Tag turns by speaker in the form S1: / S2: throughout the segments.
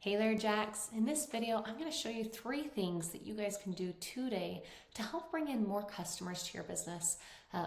S1: Hey there, Jax. In this video, I'm going to show you 3 things that you guys can do today to help bring in more customers to your business.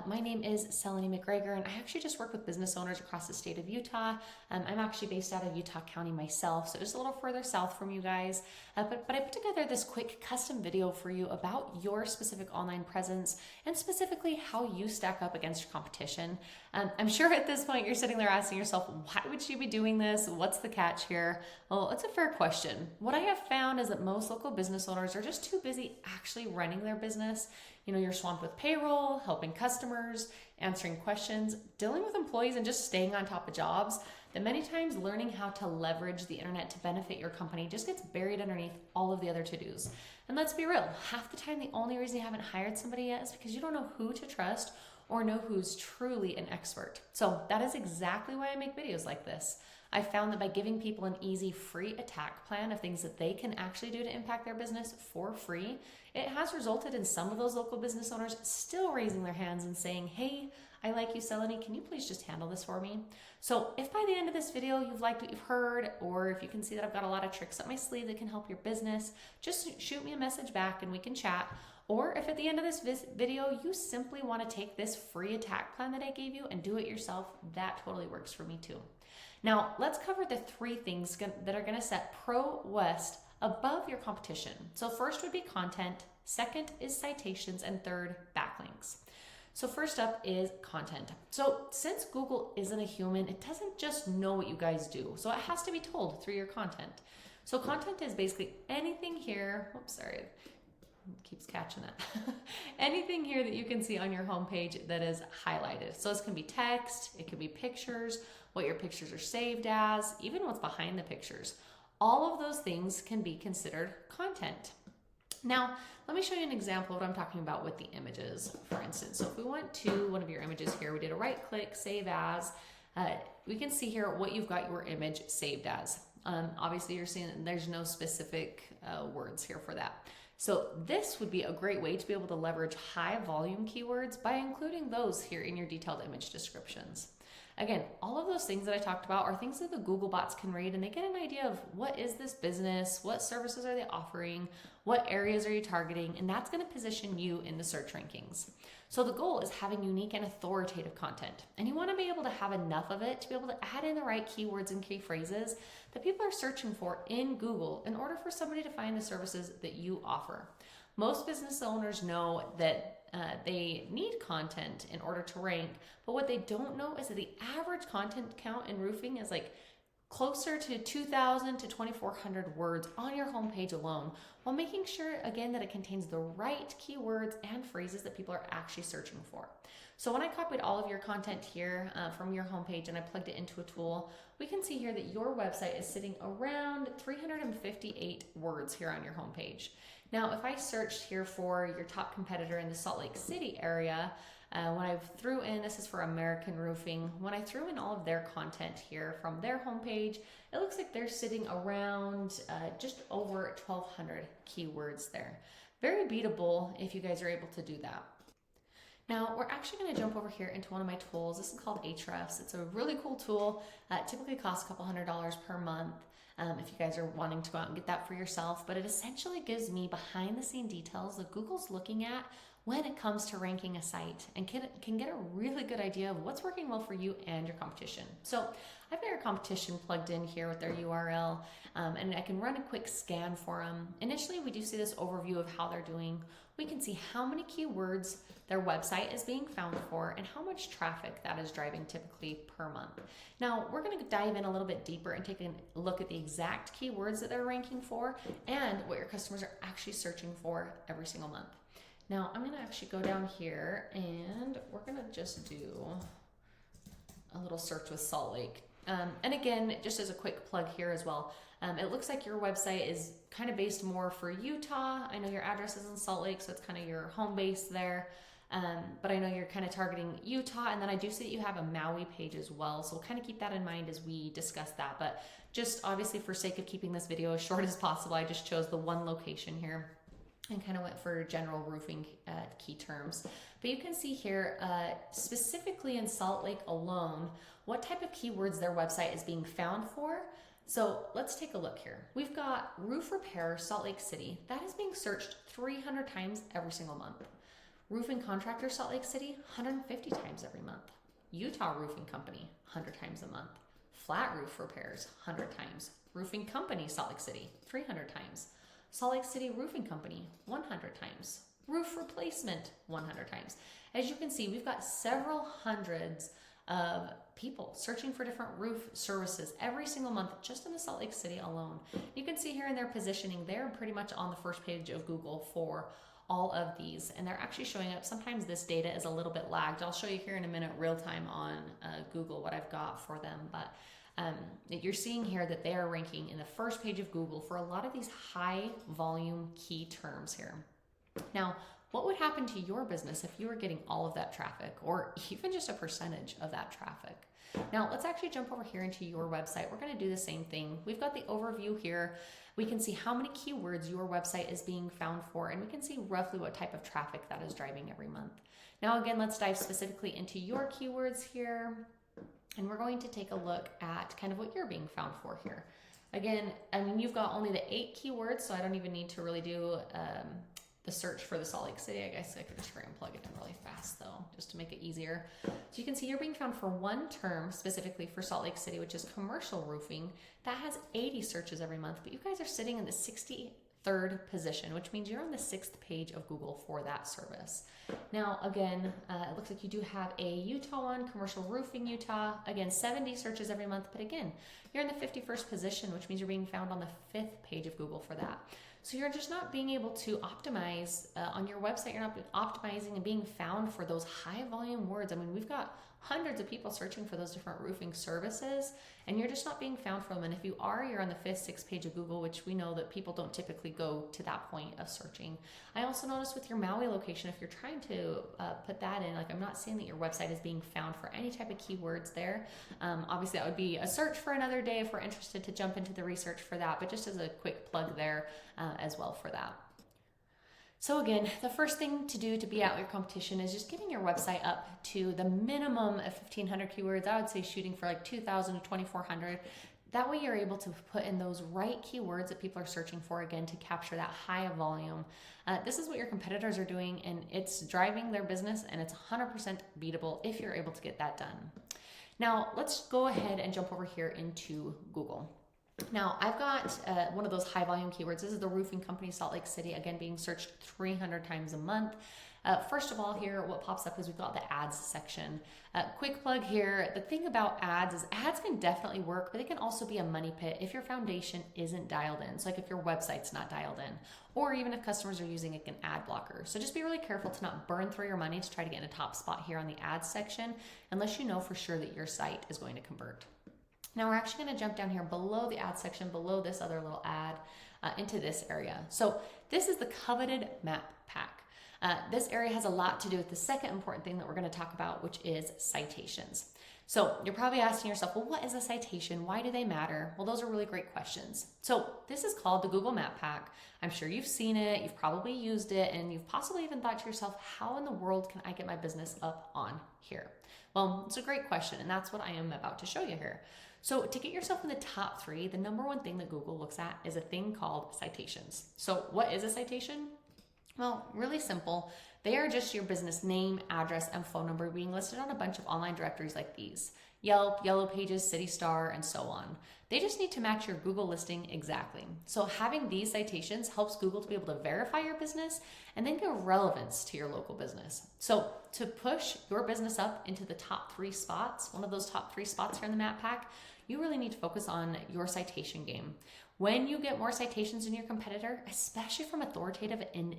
S1: My name is Seleni McGregor, and I actually just work with business owners across the state of Utah. I'm actually based out of Utah County myself, so just a little further south from you guys. But I put together this quick custom video for you about your specific online presence and specifically how you stack up against your competition. I'm sure at this point you're sitting there asking yourself, why would she be doing this? What's the catch here? Well, it's a fair question. What I have found is that most local business owners are just too busy actually running their business. You know, you're swamped with payroll, helping customers, answering questions, dealing with employees, and just staying on top of jobs, that many times learning how to leverage the internet to benefit your company just gets buried underneath all of the other to-dos. And let's be real, half the time the only reason you haven't hired somebody yet is because you don't know who to trust or know who's truly an expert. So that is exactly why I make videos like this. I found that by giving people an easy free attack plan of things that they can actually do to impact their business for free, it has resulted in some of those local business owners still raising their hands and saying, hey, I like you, Seleni, can you please just handle this for me? So if by the end of this video you've liked what you've heard, or if you can see that I've got a lot of tricks up my sleeve that can help your business, just shoot me a message back and we can chat. Or if at the end of this video you simply want to take this free attack plan that I gave you and do it yourself, that totally works for me too. Now, let's cover the 3 things that are going to set Pro West above your competition. So first would be content, second is citations, and third, backlinks. So first up is content. So since Google isn't a human, it doesn't just know what you guys do. So it has to be told through your content. So content is basically anything here, oops, sorry, it keeps catching it. Anything here that you can see on your homepage that is highlighted. So this can be text, it could be pictures, what your pictures are saved as, even what's behind the pictures. All of those things can be considered content. Now, let me show you an example of what I'm talking about with the images, for instance. So if we went to one of your images here, we did a right click, save as, we can see here what you've got your image saved as. Obviously you're seeing that there's no specific words here for that. So this would be a great way to be able to leverage high volume keywords by including those here in your detailed image descriptions. Again, all of those things that I talked about are things that the Google bots can read, and they get an idea of what is this business, what services are they offering, what areas are you targeting, and that's going to position you in the search rankings. So the goal is having unique and authoritative content, and you want to be able to have enough of it to be able to add in the right keywords and key phrases that people are searching for in Google in order for somebody to find the services that you offer. Most business owners know that they need content in order to rank, but what they don't know is that the average content count in roofing is like closer to 2,000 to 2,400 words on your homepage alone, while making sure, again, that it contains the right keywords and phrases that people are actually searching for. So when I copied all of your content here from your homepage and I plugged it into a tool, we can see here that your website is sitting around 358 words here on your homepage. Now, if I searched here for your top competitor in the Salt Lake City area, when I threw in, this is for American Roofing, when I threw in all of their content here from their homepage, it looks like they're sitting around just over 1,200 keywords there. Very beatable if you guys are able to do that. Now, we're actually going to jump over here into one of my tools. This is called Ahrefs. It's a really cool tool. It typically costs a couple $100s per month. If you guys are wanting to go out and get that for yourself, but it essentially gives me behind the scene details that Google's looking at when it comes to ranking a site and can get a really good idea of what's working well for you and your competition. So I've got your competition plugged in here with their URL, and I can run a quick scan for them. Initially, we do see this overview of how they're doing. We can see how many keywords their website is being found for and how much traffic that is driving typically per month. Now, we're going to dive in a little bit deeper and take a look at the exact keywords that they're ranking for and what your customers are actually searching for every single month. Now, I'm going to actually go down here and we're going to just do a little search with Salt Lake. And again, just as a quick plug here as well, it looks like your website is kind of based more for Utah. I know your address is in Salt Lake, so it's kind of your home base there. But I know you're kind of targeting Utah, and then I do see that you have a Maui page as well, so we'll kind of keep that in mind as we discuss that. But just obviously for sake of keeping this video as short as possible, I just chose the one location here and kind of went for general roofing key terms. But you can see here, specifically in Salt Lake alone, what type of keywords their website is being found for. So let's take a look here. We've got roof repair, Salt Lake City. That is being searched 300 times every single month. Roofing contractor, Salt Lake City, 150 times every month. Utah Roofing Company, 100 times a month. Flat roof repairs, 100 times. Roofing company, Salt Lake City, 300 times. Salt Lake City Roofing Company, 100 times. Roof replacement, 100 times. As you can see, we've got several hundreds of people searching for different roof services every single month just in the Salt Lake City alone. You can see here in their positioning, they're pretty much on the first page of Google for all of these, and they're actually showing up. Sometimes this data is a little bit lagged. I'll show you here in a minute real time on Google what I've got for them, but you're seeing here that they are ranking in the first page of Google for a lot of these high volume key terms here. Now, what would happen to your business if you were getting all of that traffic, or even just a percentage of that traffic? Now, let's actually jump over here into your website. We're going to do the same thing. We've got the overview here. We can see how many keywords your website is being found for, and we can see roughly what type of traffic that is driving every month. Now, again, let's dive specifically into your keywords here, and we're going to take a look at kind of what you're being found for here. Again, I mean, you've got only the 8 keywords, so I don't even need to really do the search for the Salt Lake City. I guess I could just try and plug it in really fast though, just to make it easier. So you can see you're being found for one term specifically for Salt Lake City, which is commercial roofing. That has 80 searches every month, but you guys are sitting in the 63rd position, which means you're on the 6th page of Google for that service. Now, again, it looks like you do have a Utah one, commercial roofing Utah. Again, 70 searches every month, but again, you're in the 51st position, which means you're being found on the 5th page of Google for that. So you're just not being able to optimize on your website. You're not optimizing and being found for those high volume words. I mean, we've got hundreds of people searching for those different roofing services, and you're just not being found for them. And if you are, you're on the 5th, 6th page of Google, which we know that people don't typically go to that point of searching. I also noticed with your Maui location, if you're trying to put that in, like I'm not seeing that your website is being found for any type of keywords there. Obviously, that would be a search for another day if we're interested to jump into the research for that, but just as a quick plug there as well for that. So again, the first thing to do to beat out your competition is just getting your website up to the minimum of 1,500 keywords. I would say shooting for like 2,000 to 2,400. That way you're able to put in those right keywords that people are searching for, again, to capture that high volume. This is what your competitors are doing, and it's driving their business, and it's 100% beatable if you're able to get that done. Now, let's go ahead and jump over here into Google. Now, I've got one of those high volume keywords. This is the roofing company, Salt Lake City, again, being searched 300 times a month. First of all here, what pops up is we've got the ads section. Quick plug here, the thing about ads is ads can definitely work, but they can also be a money pit if your foundation isn't dialed in. So like if your website's not dialed in, or even if customers are using like an ad blocker. So just be really careful to not burn through your money to try to get in a top spot here on the ads section, unless you know for sure that your site is going to convert. Now we're actually going to jump down here below the ad section, below this other little ad, into this area. So this is the coveted map pack. This area has a lot to do with the second important thing that we're going to talk about, which is citations. So you're probably asking yourself, well, what is a citation? Why do they matter? Well, those are really great questions. So this is called the Google Map Pack. I'm sure you've seen it, you've probably used it, and you've possibly even thought to yourself, how in the world can I get my business up on here? Well, it's a great question, and that's what I am about to show you here. So to get yourself in the top 3, the number one thing that Google looks at is a thing called citations. So what is a citation? Well, really simple. They are just your business name, address, and phone number being listed on a bunch of online directories like these: Yelp, Yellow Pages, City Star, and so on. They just need to match your Google listing exactly. So having these citations helps Google to be able to verify your business and then give relevance to your local business. So to push your business up into the top 3 spots, one of those top 3 spots here in the map pack, you really need to focus on your citation game. When you get more citations than your competitor, especially from authoritative and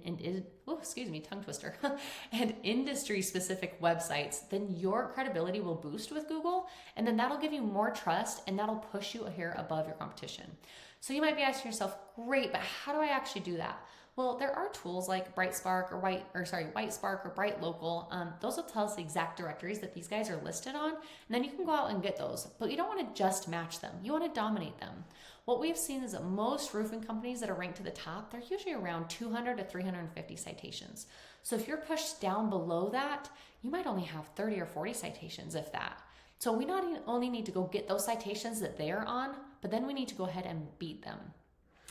S1: industry-specific websites, then your credibility will boost with Google, and then that'll give you more trust, and that'll push you here above your competition. So you might be asking yourself, great, but how do I actually do that? Well, there are tools like Whitespark or Whitespark or Bright Local. Those will tell us the exact directories that these guys are listed on, and then you can go out and get those. But you don't want to just match them. You want to dominate them. What we've seen is that most roofing companies that are ranked to the top, they're usually around 200 to 350 citations. So if you're pushed down below that, you might only have 30 or 40 citations, if that. So we not only need to go get those citations that they are on, but then we need to go ahead and beat them.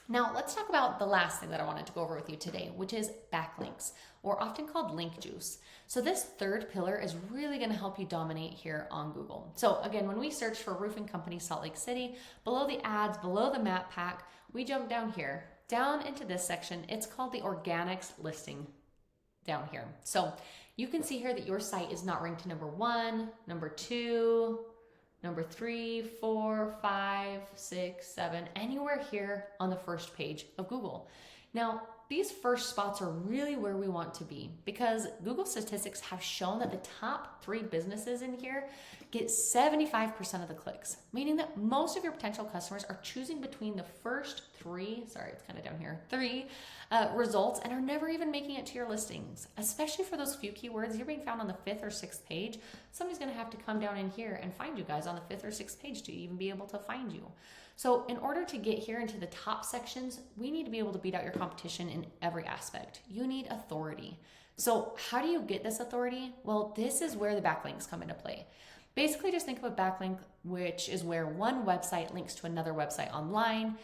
S1: Now, let's talk about the last thing that I wanted to go over with you today, which is backlinks, or often called link juice. So this third pillar is really going to help you dominate here on Google. So again, when we search for roofing company Salt Lake City, below the ads, below the map pack, we jump down here, down into this section. It's called the organics listing down here. So you can see here that your site is not ranked number 1, number 2, number 3, 4, 5, 6, 7, anywhere here on the first page of Google. Now, these first spots are really where we want to be because Google statistics have shown that the top 3 businesses in here get 75% of the clicks, meaning that most of your potential customers are choosing between the first 3, sorry, it's kind of down here, 3 results and are never even making it to your listings, especially for those few keywords. You're being found on the 5th or 6th page. Somebody's going to have to come down in here and find you guys on the 5th or 6th page to even be able to find you. So in order to get here into the top sections, we need to be able to beat out your competition in every aspect. You need authority. So how do you get this authority? Well, this is where the backlinks come into play. Basically, just think of a backlink, which is where one website links to another website online.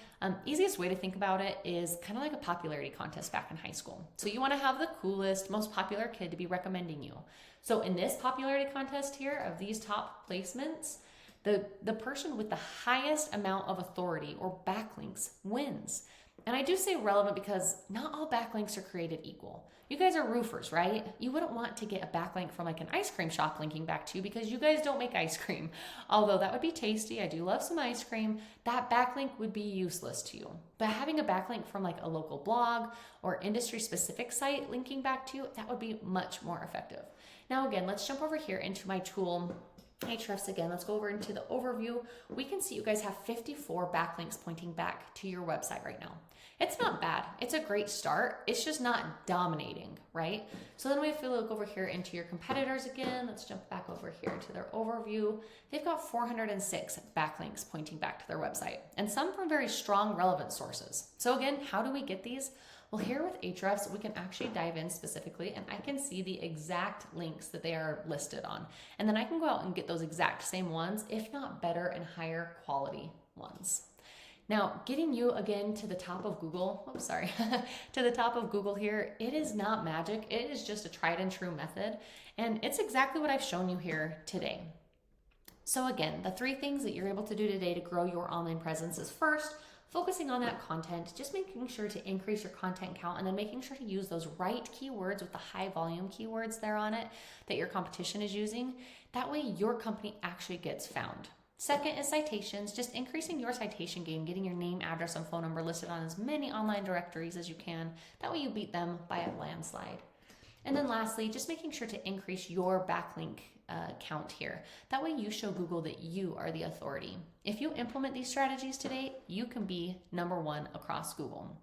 S1: Easiest way to think about it is kind of like a popularity contest back in high school. So you want to have the coolest, most popular kid to be recommending you. So in this popularity contest here of these top placements, the person with the highest amount of authority or backlinks wins. And I do say relevant because not all backlinks are created equal. You guys are roofers, right? You wouldn't want to get a backlink from like an ice cream shop linking back to you because you guys don't make ice cream. Although that would be tasty, I do love some ice cream, that backlink would be useless to you. But having a backlink from like a local blog or industry specific site linking back to you, that would be much more effective. Now again, let's jump over here into my tool Ahrefs again. Let's go over into the overview. We can see you guys have 54 backlinks pointing back to your website right now. It's not bad. It's a great start. It's just not dominating, right? So then we have to look over here into your competitors again. Let's jump back over here to their overview. They've got 406 backlinks pointing back to their website, and some from very strong relevant sources. So again, how do we get these? Well, here with Ahrefs, we can actually dive in specifically and I can see the exact links that they are listed on. And then I can go out and get those exact same ones, if not better and higher quality ones. Now, getting you again to the top of Google, to the top of Google here, it is not magic. It is just a tried and true method. And it's exactly what I've shown you here today. So again, the 3 things that you're able to do today to grow your online presence is first, focusing on that content, just making sure to increase your content count and then making sure to use those right keywords with the high volume keywords there on it that your competition is using. That way your company actually gets found. Second is citations, just increasing your citation game, getting your name, address, and phone number listed on as many online directories as you can. That way you beat them by a landslide. And then lastly, just making sure to increase your backlink count here. That way you show Google that you are the authority. If you implement these strategies today, you can be number 1 across Google.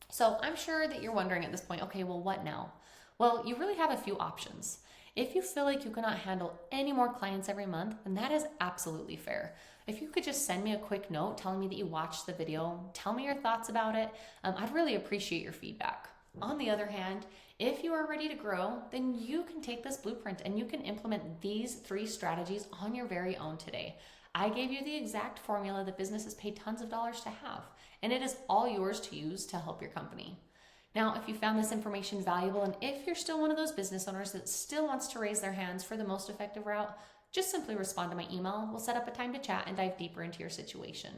S1: So I'm sure that you're wondering at this point, okay, well, what now? Well, you really have a few options. If you feel like you cannot handle any more clients every month, then that is absolutely fair. If you could just send me a quick note telling me that you watched the video, tell me your thoughts about it, I'd really appreciate your feedback. On the other hand, if you are ready to grow, then you can take this blueprint and you can implement these 3 strategies on your very own today. I gave you the exact formula that businesses pay tons of dollars to have, and it is all yours to use to help your company. Now, if you found this information valuable, and if you're still one of those business owners that still wants to raise their hands for the most effective route, just simply respond to my email. We'll set up a time to chat and dive deeper into your situation.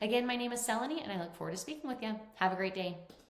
S1: Again, my name is Seleni, and I look forward to speaking with you. Have a great day.